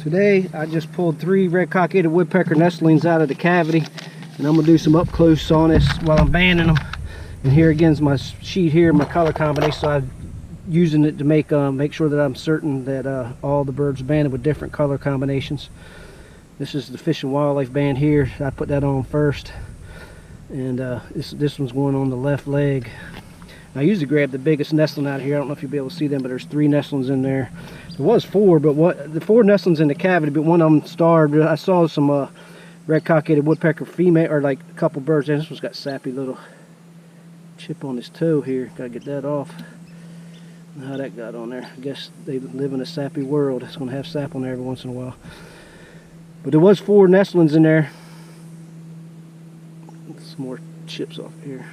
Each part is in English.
Today I just pulled 3 red-cockaded woodpecker nestlings out of the cavity, and I'm gonna do some up close on this while I'm banding them. And here again is my sheet here, my color combination. So I'm using it to make sure that I'm certain that all the birds are banded with different color combinations. This is the Fish and Wildlife band here. I put that on first, and this one's going on the left leg. I usually grab the biggest nestling out here. I don't know if you'll be able to see them, but there's 3 nestlings in there. There was 4, but the 4 nestlings in the cavity, but one of them starved. I saw some red-cockaded woodpecker female, or like a couple birds. This one's got sappy little chip on his toe here. Gotta get that off. I don't know how that got on there. I guess they live in a sappy world. It's gonna have sap on there every once in a while. But there was 4 nestlings in there. Some more chips off here.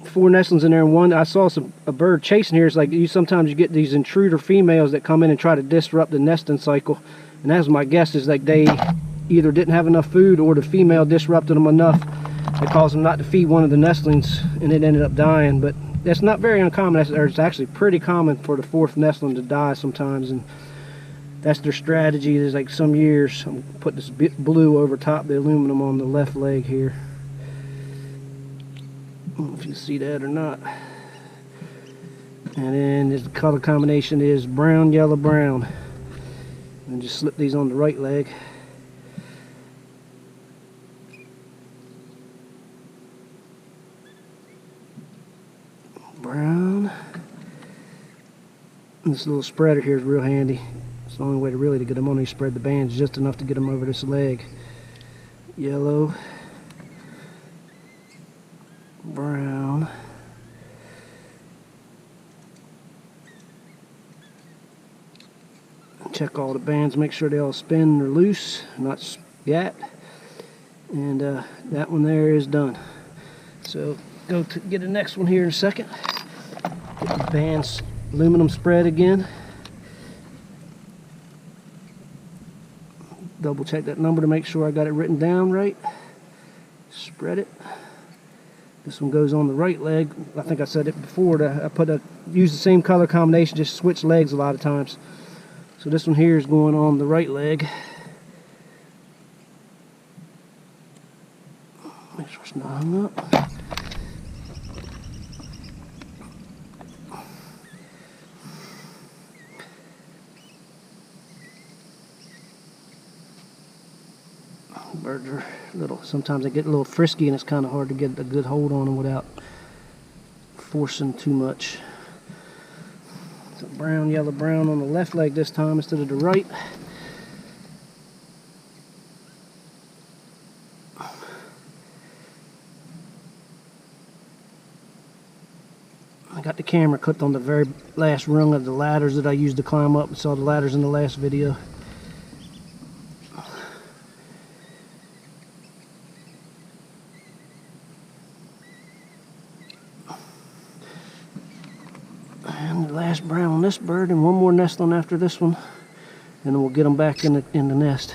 4 nestlings in there, and one I saw a bird chasing here. It's like sometimes you get these intruder females that come in and try to disrupt the nesting cycle, and that's my guess, is like they either didn't have enough food or the female disrupted them enough that caused them not to feed one of the nestlings, and it ended up dying. But that's not very uncommon. It's actually pretty common for the 4th nestling to die sometimes, and that's their strategy. There's like some years I'm put this blue over top the aluminum on the left leg here. I don't know if you see that or not. And then the color combination is brown, yellow, brown. And just slip these on the right leg. Brown. And this little spreader here is real handy. It's the only way to get them on. You spread the bands just enough to get them over this leg. Yellow. Brown. Check all the bands, make sure they all spin or loose, not scat. And that one there is done. So go to get the next one here in a second. Get the bands aluminum spread again. Double check that number to make sure I got it written down right. Spread it. This one goes on the right leg. I think I said it before. Use the same color combination, just switch legs a lot of times. So this one here is going on the right leg. Make sure it's not hung up. Birds are little. Sometimes they get a little frisky, and it's kind of hard to get a good hold on them without forcing too much. So brown, yellow, brown on the left leg this time instead of the right. I got the camera clipped on the very last rung of the ladders that I used to climb up. I saw the ladders in the last video. And the last brown on this bird, and one more nestling after this one, and then we'll get them back in the nest.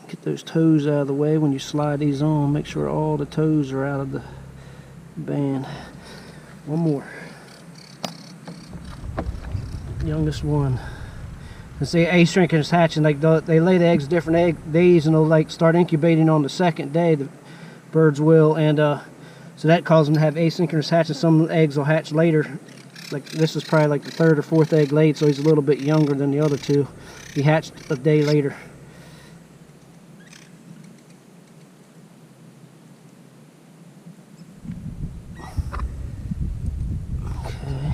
Get those toes out of the way when you slide these on. Make sure all the toes are out of the band. One more. Youngest one. It's the asynchronous hatching. Like they lay the eggs different days, and they'll like start incubating on the 2nd day. The birds will, and so that causes them to have asynchronous hatching. Some eggs will hatch later. Like this is probably like the 3rd or 4th egg laid, so he's a little bit younger than the other 2. He hatched a day later. Okay.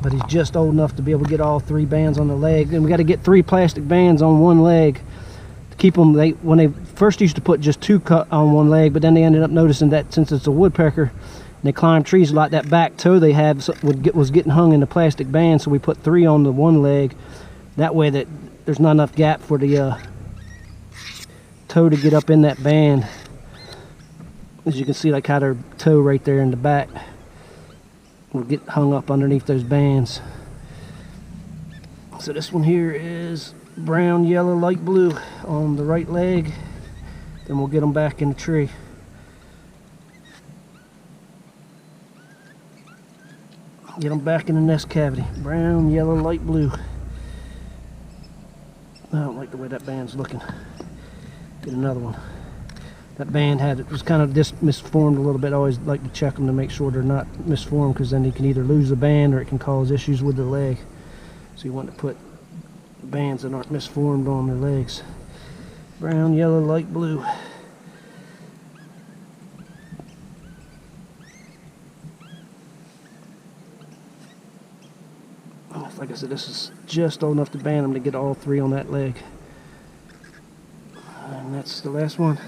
But he's just old enough to be able to get all 3 bands on the leg. And we got to get 3 plastic bands on one leg. Keep them. When they first used to put just 2 cut on one leg, but then they ended up noticing that since it's a woodpecker and they climb trees, like that back toe they have was getting hung in the plastic band, so we put 3 on the one leg. That way that there's not enough gap for the toe to get up in that band. As you can see, like how their toe right there in the back will get hung up underneath those bands. So this one here is brown, yellow, light blue on the right leg. Then we'll get them back in the tree. Get them back in the nest cavity. Brown, yellow, light blue. I don't like the way that band's looking. Get another one. That band was kind of misformed a little bit. I always like to check them to make sure they're not misformed, because then you can either lose the band or it can cause issues with the leg. So you want to put bands that aren't misformed on their legs. Brown, yellow, light blue. Like I said, this is just enough to band them to get all three on that leg. And that's the last one.